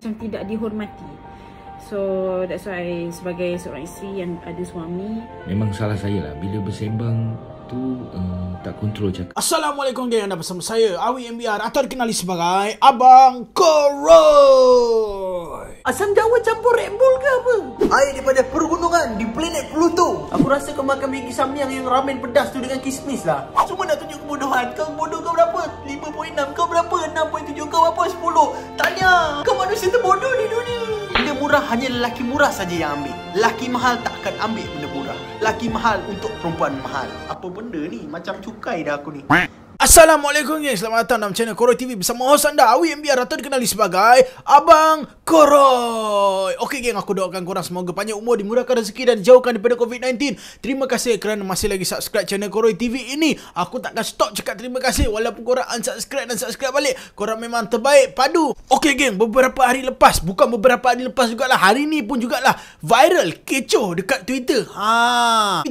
macam tidak dihormati. So that's why sebagai seorang isteri yang ada suami, memang salah saya lah bila bersembang tu tak kontrol cakap. Assalamualaikum geng, anda bersama saya Awi MBR atau dikenali sebagai Abang Koroy. Asam Jawa campur Red Bull ke apa? Air daripada pergunungan di planet Pluto. Aku rasa kau makan Maggi Samyang yang ramen pedas tu dengan kismis lah. Cuma nak tunjuk kebodohan. Kau bodoh kau berapa? 5.6. Kau berapa? 6.7. Kau apa? 10. Tanya. Kau manusia terbodoh di dunia. Benda murah hanya lelaki murah saja yang ambil. Lelaki mahal tak akan ambil benda murah. Lelaki mahal untuk perempuan mahal. Apa benda ni? Macam cukai dah aku ni. Assalamualaikum geng, selamat datang dalam channel Koroy TV bersama host anda Awi MBR atau dikenali sebagai Abang Koroy. Okey geng, aku doakan korang semoga panjang umur, dimurahkan rezeki dan dijauhkan daripada COVID-19. Terima kasih kerana masih lagi subscribe channel Koroy TV ini. Aku takkan stop cakap terima kasih walaupun korang unsubscribe dan subscribe balik. Korang memang terbaik padu. Okey geng, beberapa hari lepas, bukan beberapa hari lepas jugalah, hari ni pun jugalah viral kecoh dekat Twitter.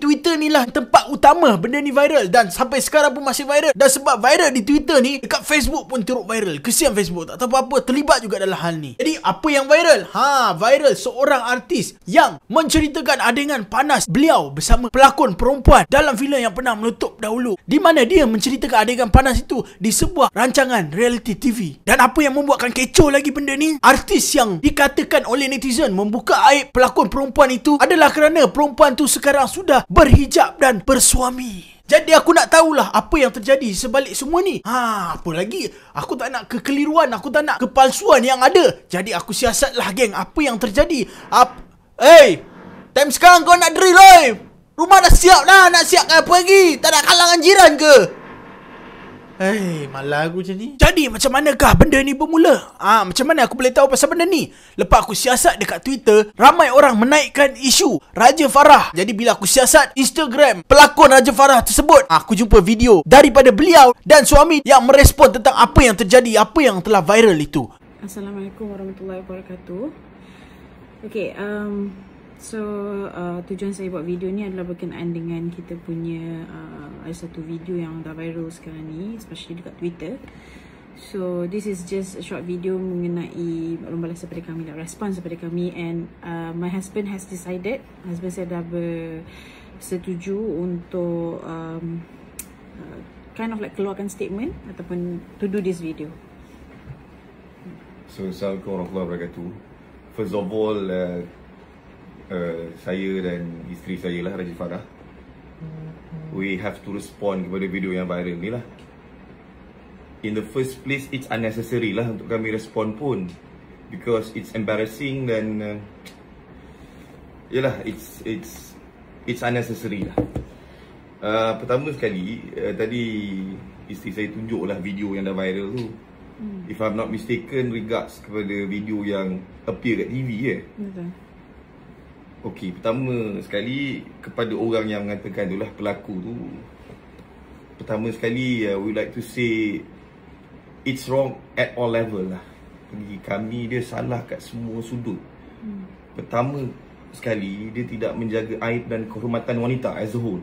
Twitter ni lah tempat utama benda ni viral dan sampai sekarang pun masih viral. Dan sebab viral di Twitter ni, dekat Facebook pun turut viral. Kesian Facebook, tak tahu apa-apa, terlibat juga dalam hal ni. Jadi apa yang viral? Viral seorang artis yang menceritakan adegan panas beliau bersama pelakon perempuan dalam filem yang pernah meletup dahulu, di mana dia menceritakan adegan panas itu di sebuah rancangan reality TV. Dan apa yang membuatkan kecoh lagi benda ni, artis yang dikatakan oleh netizen membuka aib pelakon perempuan itu adalah kerana perempuan tu sekarang sudah berhijab dan bersuami. Jadi aku nak tahulah apa yang terjadi sebalik semua ni. Apa lagi? Aku tak nak kekeliruan, aku tak nak kepalsuan yang ada. Jadi aku siasatlah geng apa yang terjadi. Time sekarang kau nak drill oi. Rumah dah siap dah, nak siapkan apa lagi? Tak nak kalangan jiran ke? Malah aku macam ni. Jadi macam manakah benda ni bermula? Macam mana aku boleh tahu pasal benda ni? Lepas aku siasat dekat Twitter, ramai orang menaikkan isu Raja Farah. Jadi bila aku siasat Instagram pelakon Raja Farah tersebut, aku jumpa video daripada beliau dan suami yang merespon tentang apa yang terjadi, apa yang telah viral itu. Assalamualaikum warahmatullahi wabarakatuh. Okay, tujuan saya buat video ni adalah berkenaan dengan kita punya ada satu video yang dah viral sekarang ni, especially dekat Twitter. So this is just a short video mengenai balasan daripada kami, respons daripada kami, and my husband has decided, husband saya dah bersetuju untuk kind of like keluarkan statement ataupun to do this video. So, Assalamualaikum warahmatullahi wabarakatuh. First of all, saya dan isteri saya lah, Raja Farah, we have to respond kepada video yang viral ni lah. In the first place, it's unnecessary lah untuk kami respond pun, because it's embarrassing dan yalah, it's unnecessary lah. Pertama sekali, tadi isteri saya tunjuk lah video yang dah viral tu. If I'm not mistaken, regards kepada video yang appear kat TV Betul. Okey, pertama sekali kepada orang yang mengatakan itulah pelaku tu, pertama sekali we like to say it's wrong at all level lah. Bagi kami dia salah kat semua sudut. Pertama sekali, dia tidak menjaga aib dan kehormatan wanita as a whole.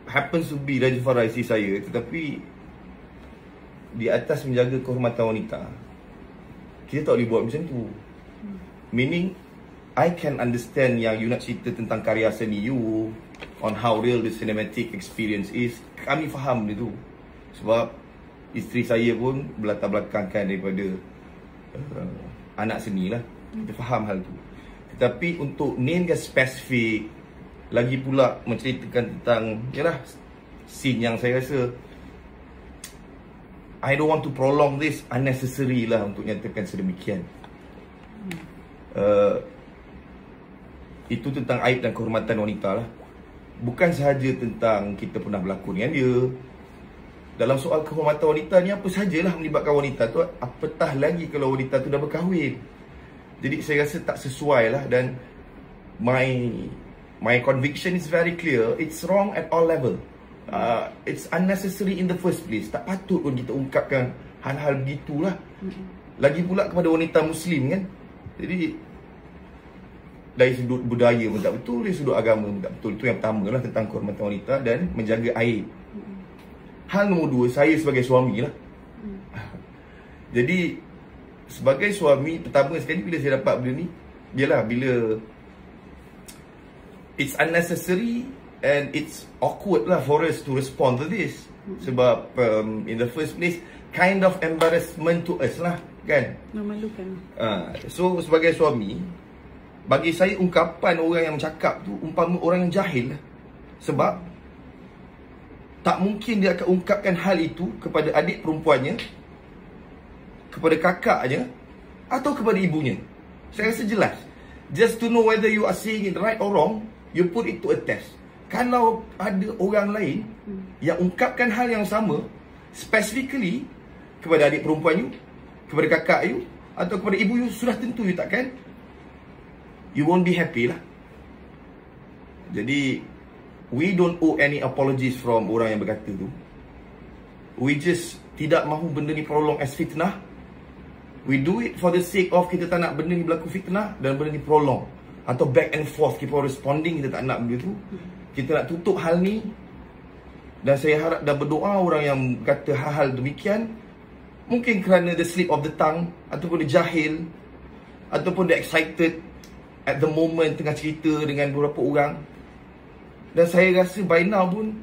Happens to be Raja Farah isteri saya, tetapi di atas menjaga kehormatan wanita, kita tak boleh buat macam tu. Meaning, I can understand yang you nak cerita tentang karya seni you, on how real the cinematic experience is. Kami faham dia tu. Sebab isteri saya pun berlatar belakangkan daripada anak seni lah. Kita faham hal tu. Tetapi untuk name yang spesifik, lagi pula menceritakan tentang yalah, scene yang saya rasa I don't want to prolong this unnecessary lah untuk nyatakan sedemikian. Itu tentang aib dan kehormatan wanita lah. Bukan sahaja tentang kita pernah berlakon dengan dia. Dalam soal kehormatan wanita ni, apa sahajalah melibatkan wanita tu, apatah lagi kalau wanita tu dah berkahwin. Jadi saya rasa tak sesuai lah. Dan my conviction is very clear. It's wrong at all level. It's unnecessary in the first place. Tak patut pun kita ungkapkan hal-hal begitulah. Lagi pula kepada wanita Muslim kan. Jadi dari sudut budaya pun tak betul, dari sudut agama pun tak betul. Itu yang pertama lah, tentang kehormatan wanita dan menjaga aib. Hal nombor dua, saya sebagai suami lah. Jadi sebagai suami, pertama sekali bila saya dapat benda ni, ialah bila it's unnecessary and it's awkward lah for us to respond to this. Sebab in the first place, kind of embarrassment to us lah, kan? Memalukan. So sebagai suami, bagi saya ungkapan orang yang cakap tu umpama orang yang jahil lah. Sebab tak mungkin dia akan ungkapkan hal itu kepada adik perempuannya, kepada kakaknya, atau kepada ibunya. Saya rasa jelas. Just to know whether you are saying it right or wrong, you put it to a test. Kalau ada orang lain yang ungkapkan hal yang sama, specifically kepada adik perempuan you, kepada kakak you, atau kepada ibu you, sudah tentu you takkan, you won't be happy lah. Jadi we don't owe any apologies from orang yang berkata tu. We just tidak mahu benda ni prolong as fitnah. We do it for the sake of kita tak nak benda ni berlaku fitnah dan benda ni prolong, atau back and forth, people responding, kita tak nak benda tu. Kita nak tutup hal ni. Dan saya harap dan berdoa orang yang kata hal-hal demikian, mungkin kerana the slip of the tongue, ataupun the jahil, ataupun the excited at the moment tengah cerita dengan beberapa orang. Dan saya rasa by now pun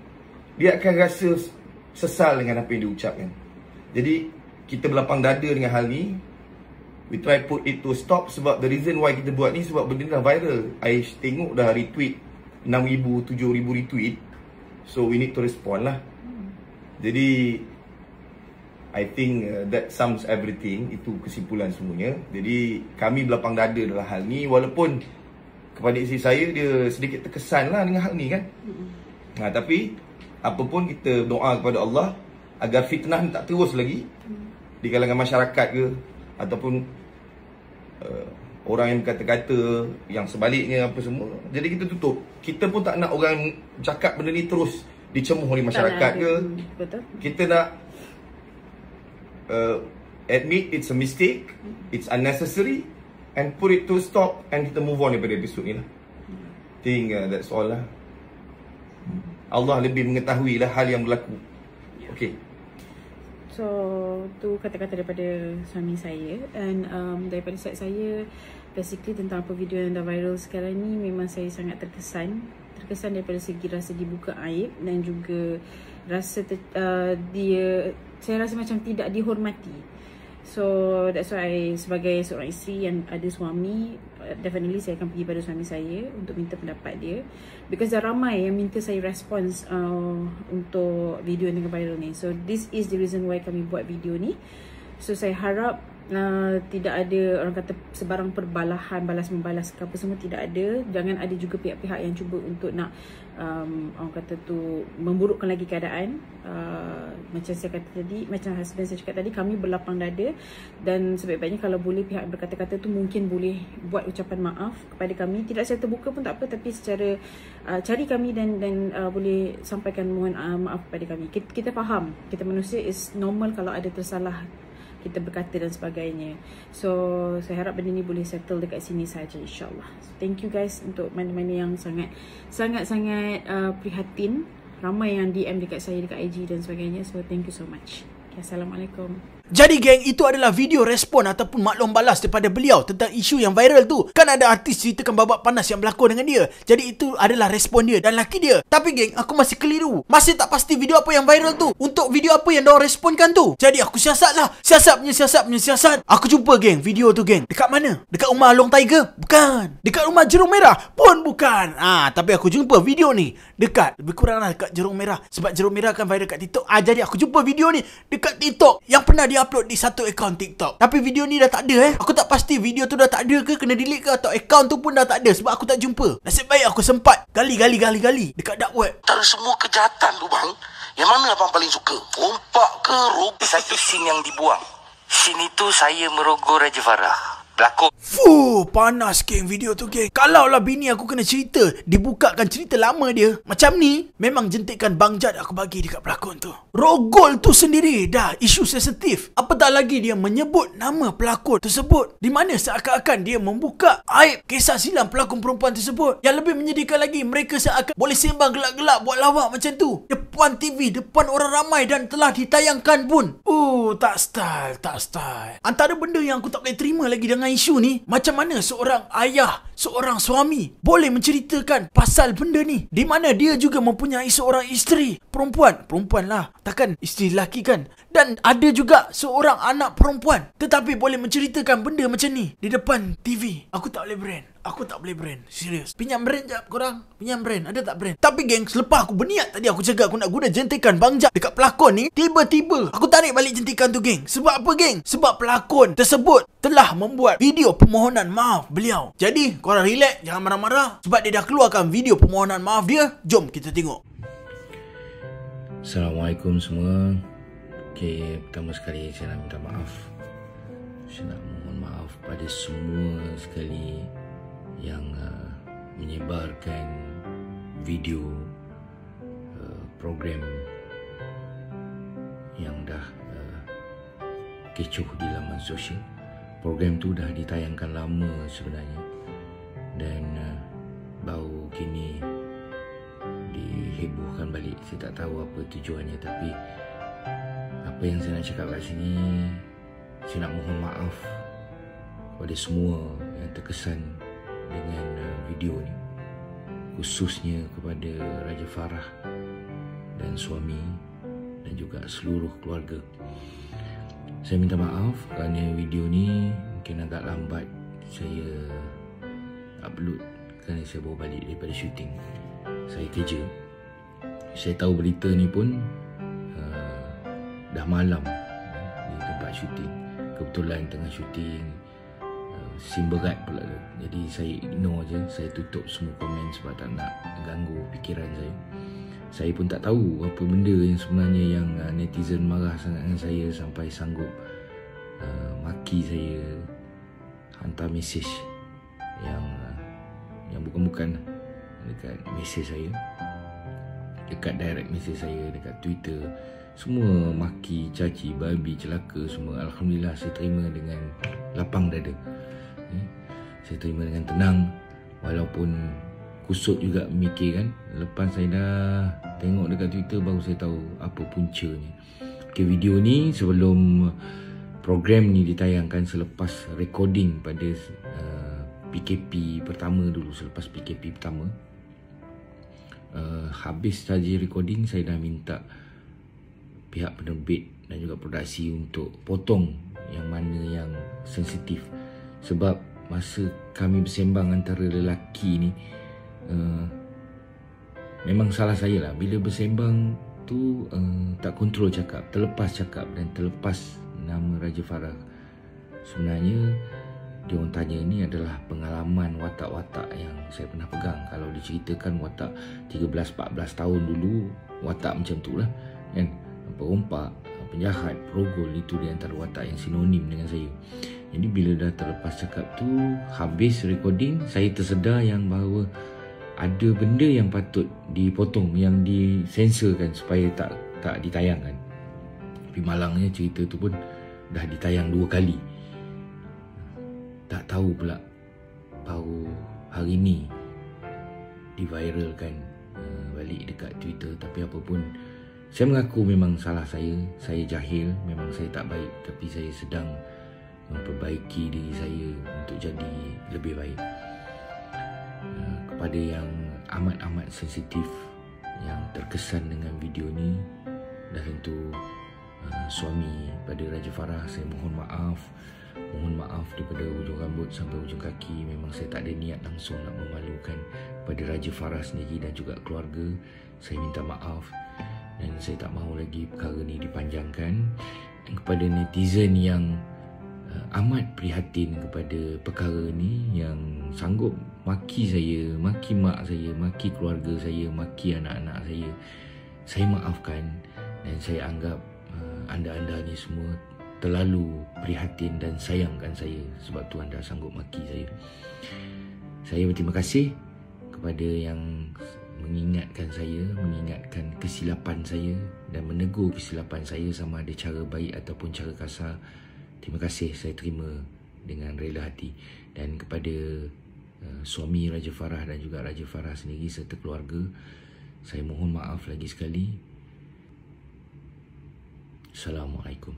dia akan rasa sesal dengan apa yang dia ucapkan. Jadi kita berlapang dada dengan hal ni. We try put it to stop. Sebab the reason why kita buat ni, sebab benda ni dah viral. I tengok dah retweet 6,000, 7,000 retweet. So we need to respond lah. Jadi I think that sums everything. Itu kesimpulan semuanya. Jadi kami berlapang dada dalam hal ni. Walaupun kepada isteri saya, dia sedikit terkesan lah dengan hal ni kan. Tapi apapun, kita doa kepada Allah agar fitnah ni tak terus lagi di kalangan masyarakat ke, ataupun orang yang berkata-kata yang sebaliknya apa semua. Jadi kita tutup. Kita pun tak nak orang cakap benda ni terus dicemuh oleh masyarakat ke. Betul. Kita nak admit it's a mistake, it's unnecessary, and put it to stop, and kita move on daripada episod ni lah. I think that's all lah. Allah lebih mengetahui lah hal yang berlaku. Okay. So, tu kata-kata daripada suami saya. And daripada side saya, basically tentang apa video yang dah viral sekarang ni, memang saya sangat terkesan. Terkesan daripada segi rasa dibuka aib, dan juga rasa saya rasa macam tidak dihormati. So that's why sebagai seorang isteri yang ada suami, definitely saya akan pergi pada suami saya untuk minta pendapat dia. Because dah ramai yang minta saya respons untuk video yang tengah viral ni. So this is the reason why kami buat video ni. So saya harap tidak ada orang kata sebarang perbalahan, balas membalas ke apa semua, tidak ada. Jangan ada juga pihak-pihak yang cuba untuk nak orang kata tu memburukkan lagi keadaan. Macam saya kata tadi, macam husband saya cakap tadi, kami berlapang dada. Dan sebaik-baiknya kalau boleh pihak berkata-kata tu mungkin boleh buat ucapan maaf kepada kami. Tidak secara terbuka pun tak apa, tapi secara cari kami dan boleh sampaikan mohon maaf kepada kami. Kita faham, kita manusia, is normal kalau ada tersalah kita berkata dan sebagainya. So saya harap benda ni boleh settle dekat sini saja, insyaAllah. So, thank you guys untuk mana-mana yang sangat prihatin. Ramai yang DM dekat saya dekat IG dan sebagainya. So thank you so much. Okay, Assalamualaikum. Jadi geng, itu adalah video respon ataupun maklum balas daripada beliau tentang isu yang viral tu. Kan ada artis ceritakan babak panas yang berlakon dengan dia. Jadi itu adalah respon dia dan laki dia. Tapi geng, aku masih keliru. Masih tak pasti video apa yang viral tu untuk video apa yang diorang responkan tu. Jadi aku siasat lah. Siasat punya siasat. Aku jumpa geng video tu geng. Dekat mana? Dekat rumah Long Tiger? Bukan. Dekat rumah Jerung Merah? Pun bukan. Tapi aku jumpa video ni dekat, lebih kurang lah dekat Jerung Merah. Sebab Jerung Merah kan viral kat TikTok. Jadi aku jumpa video ni dekat TikTok yang pernah upload di satu akaun TikTok. Tapi video ni dah tak ada Aku tak pasti video tu dah tak ada ke, kena delete ke, atau akaun tu pun dah tak ada sebab aku tak jumpa. Nasib baik aku sempat gali dekat dark web. Antara semua kejahatan tu bang, yang mana abang paling suka? Rompak ke rob? Satu scene yang dibuang. Scene itu saya merogoh Raja Farah. berlakon. Panas geng video tu geng. Kalau lah bini aku kena cerita, dibukakan cerita lama dia macam ni, memang jentikan Bang Jad aku bagi dekat pelakon tu. Rogol tu sendiri dah isu sensitif. Apatah lagi dia menyebut nama pelakon tersebut, di mana seakan-akan dia membuka aib kisah silam pelakon perempuan tersebut. Yang lebih menyedihkan lagi, mereka seakan boleh sembang gelak-gelak buat lawak macam tu depan TV, depan orang ramai, dan telah ditayangkan pun. Tak style. Antara benda yang aku tak boleh terima lagi dengan isu ni, macam mana seorang ayah, seorang suami boleh menceritakan pasal benda ni, di mana dia juga mempunyai seorang isteri perempuan lah, takkan isteri lelaki kan, dan ada juga seorang anak perempuan, tetapi boleh menceritakan benda macam ni di depan TV. Aku tak boleh brand. Serius. Pinjam brand jap korang. Pinjam brand. Ada tak brand? Tapi geng, selepas aku berniat tadi, aku cakap aku nak guna jentikan Bang Jad dekat pelakon ni, tiba-tiba aku tarik balik jentikan tu geng. Sebab apa geng? Sebab pelakon tersebut telah membuat video permohonan maaf beliau. Jadi korang relax, jangan marah-marah, sebab dia dah keluarkan video permohonan maaf dia. Jom kita tengok. Assalamualaikum semua. Okay, pertama sekali saya nak minta maaf. Saya nak mohon maaf pada semua sekali yang menyebarkan video program yang dah kecoh di laman sosial. Program tu dah ditayangkan lama sebenarnya, dan baru kini dihebohkan balik. Saya tak tahu apa tujuannya, tapi apa yang saya nak cakap kat sini, saya nak mohon maaf kepada semua yang terkesan dengan video ni, khususnya kepada Raja Farah dan suami dan juga seluruh keluarga. Saya minta maaf kerana video ni mungkin agak lambat saya upload kerana saya baru balik daripada syuting. Saya kerja. Saya tahu berita ni pun dah malam di tempat syuting. Kebetulan tengah syuting, scene berat pula tu. Jadi saya ignore je, saya tutup semua komen sebab tak nak ganggu fikiran saya. Saya pun tak tahu apa benda yang sebenarnya yang netizen marah sangat dengan saya sampai sanggup maki saya, hantar mesej yang bukan-bukan dekat mesej saya, dekat direct mesej saya, dekat Twitter. Semua maki, caci, babi, celaka semua. Alhamdulillah saya terima dengan lapang dada. Saya terima dengan tenang, walaupun kusut juga memikirkan. Lepas saya dah tengok dekat Twitter, baru saya tahu apa puncanya. Okay, video ni sebelum program ni ditayangkan, selepas recording pada PKP pertama dulu, selepas PKP pertama, habis saja recording, saya dah minta pihak penerbit dan juga produksi untuk potong yang mana yang sensitif. Sebab masa kami bersembang antara lelaki ni, memang salah saya lah. Bila bersembang tu tak kontrol cakap, terlepas cakap dan terlepas nama Raja Farah. Sebenarnya dia orang tanya ni adalah pengalaman watak-watak yang saya pernah pegang. Kalau diceritakan watak 13-14 tahun dulu, watak macam tu lah kan, perompak, penjahat, perogol, itu di antara watak yang sinonim dengan saya. Jadi bila dah terlepas cakap tu, habis recording, saya tersedar yang bahawa ada benda yang patut dipotong, yang disensorkan supaya tak ditayangkan. Tapi malangnya cerita tu pun dah ditayang 2 kali. Tak tahu pula baru hari ni diviralkan balik dekat Twitter. Tapi apa pun, saya mengaku memang salah saya jahil, memang saya tak baik, tapi saya sedang memperbaiki diri saya untuk jadi lebih baik. Kepada yang amat-amat sensitif, yang terkesan dengan video ni, dah tentu suami pada Raja Farah, saya mohon maaf daripada ujung rambut sampai ujung kaki. Memang saya tak ada niat langsung nak memalukan pada Raja Farah sendiri dan juga keluarga. Saya minta maaf dan saya tak mahu lagi perkara ni dipanjangkan. Dan kepada netizen yang amat prihatin kepada perkara ni, yang sanggup maki saya, maki mak saya, maki keluarga saya, maki anak-anak saya maafkan. Dan saya anggap anda-anda ni semua terlalu prihatin dan sayangkan saya. Sebab tu anda sanggup maki saya. Saya berterima kasih kepada yang mengingatkan saya, mengingatkan kesilapan saya dan menegur kesilapan saya sama ada cara baik ataupun cara kasar. Terima kasih, saya terima dengan rela hati. Dan kepada suami Raja Farah dan juga Raja Farah sendiri serta keluarga, saya mohon maaf lagi sekali. Assalamualaikum.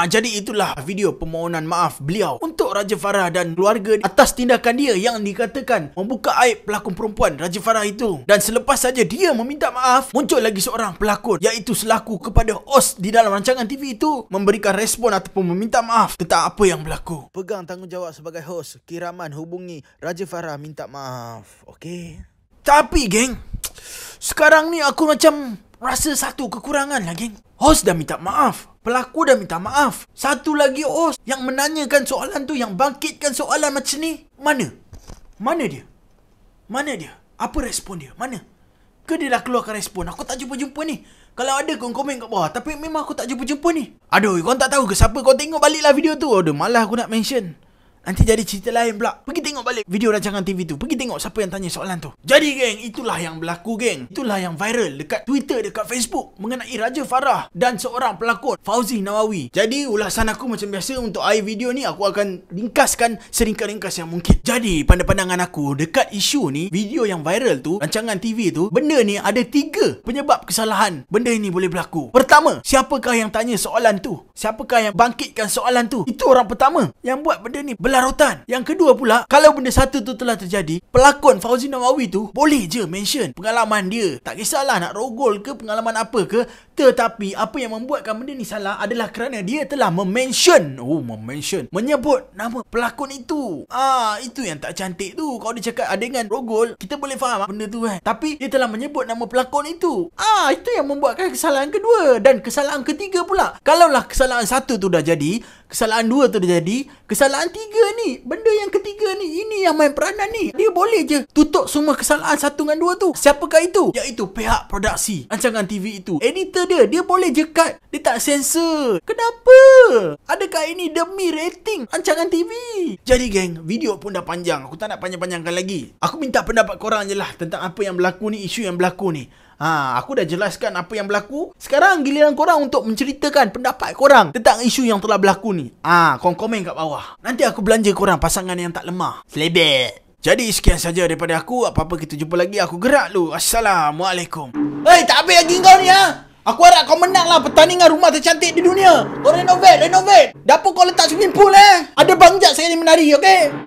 Jadi itulah video permohonan maaf beliau untuk Raja Farah dan keluarga atas tindakan dia yang dikatakan membuka aib pelakon perempuan Raja Farah itu. Dan selepas saja dia meminta maaf, muncul lagi seorang pelakon, iaitu selaku kepada host di dalam rancangan TV itu, memberikan respon ataupun meminta maaf tentang apa yang berlaku. Pegang tanggungjawab sebagai host, kiraman hubungi Raja Farah minta maaf. Okey. Tapi geng, sekarang ni aku macam rasa satu kekurangan lah geng. Host dah minta maaf, pelakon dah minta maaf, satu lagi host yang menanyakan soalan tu, yang bangkitkan soalan macam ni, mana? Mana dia? Mana dia? Apa respon dia? Mana? Ke dia dah keluarkan respon? Aku tak jumpa-jumpa ni. Kalau ada kau komen kat bawah. Tapi memang aku tak jumpa-jumpa ni. Aduh, kau tak tahu ke siapa? Kau tengok baliklah video tu. Aduh, malah aku nak mention. Nanti jadi cerita lain pula. Pergi tengok balik video rancangan TV tu. Pergi tengok siapa yang tanya soalan tu. Jadi geng, itulah yang berlaku geng. Itulah yang viral dekat Twitter, dekat Facebook mengenai Raja Farah dan seorang pelakon, Fauzi Nawawi. Jadi ulasan aku macam biasa untuk akhir video ni, aku akan ringkaskan seringkas-ringkas yang mungkin. Jadi pada pandangan aku, dekat isu ni, video yang viral tu, rancangan TV tu, benda ni ada 3 penyebab kesalahan benda ini boleh berlaku. Pertama, siapakah yang tanya soalan tu? Siapakah yang bangkitkan soalan tu? Itu orang pertama yang buat benda ni larutan. Yang kedua pula, kalau benda satu tu telah terjadi, pelakon Fauzi Nawawi tu boleh je mention pengalaman dia. Tak kisahlah nak rogol ke pengalaman apa ke, tetapi apa yang membuatkan benda ni salah adalah kerana dia telah memention, menyebut nama pelakon itu. Itu yang tak cantik tu. Kalau dia cakap adegan rogol, kita boleh faham benda tu kan. Tapi dia telah menyebut nama pelakon itu. Itu yang membuatkan kesalahan kedua. Dan kesalahan ketiga pula, kalaulah kesalahan satu tu dah jadi, kesalahan dua tu dah jadi, kesalahan tiga ni, benda yang ketiga ni, ini yang main peranan ni, dia boleh je tutup semua kesalahan satu dengan dua tu. Siapakah itu? Iaitu pihak produksi rancangan TV itu. Editor dia boleh je cut. Dia tak sensor. Kenapa? Adakah ini demi rating rancangan TV? Jadi geng, video pun dah panjang. Aku tak nak panjang-panjangkan lagi. Aku minta pendapat korang je lah tentang apa yang berlaku ni, isu yang berlaku ni. Aku dah jelaskan apa yang berlaku. Sekarang giliran korang untuk menceritakan pendapat korang tentang isu yang telah berlaku ni. Korang komen kat bawah. Nanti aku belanja korang pasangan yang tak lemah. Selebet. Jadi sekian saja daripada aku. Apa-apa kita jumpa lagi. Aku gerak dulu. Assalamualaikum. Tak habis lagi kau ni Aku harap kau menang lah pertandingan rumah tercantik di dunia. Kau renovate. Dapur kau letak swimming pool Ada bangjat saya ni menari, okey?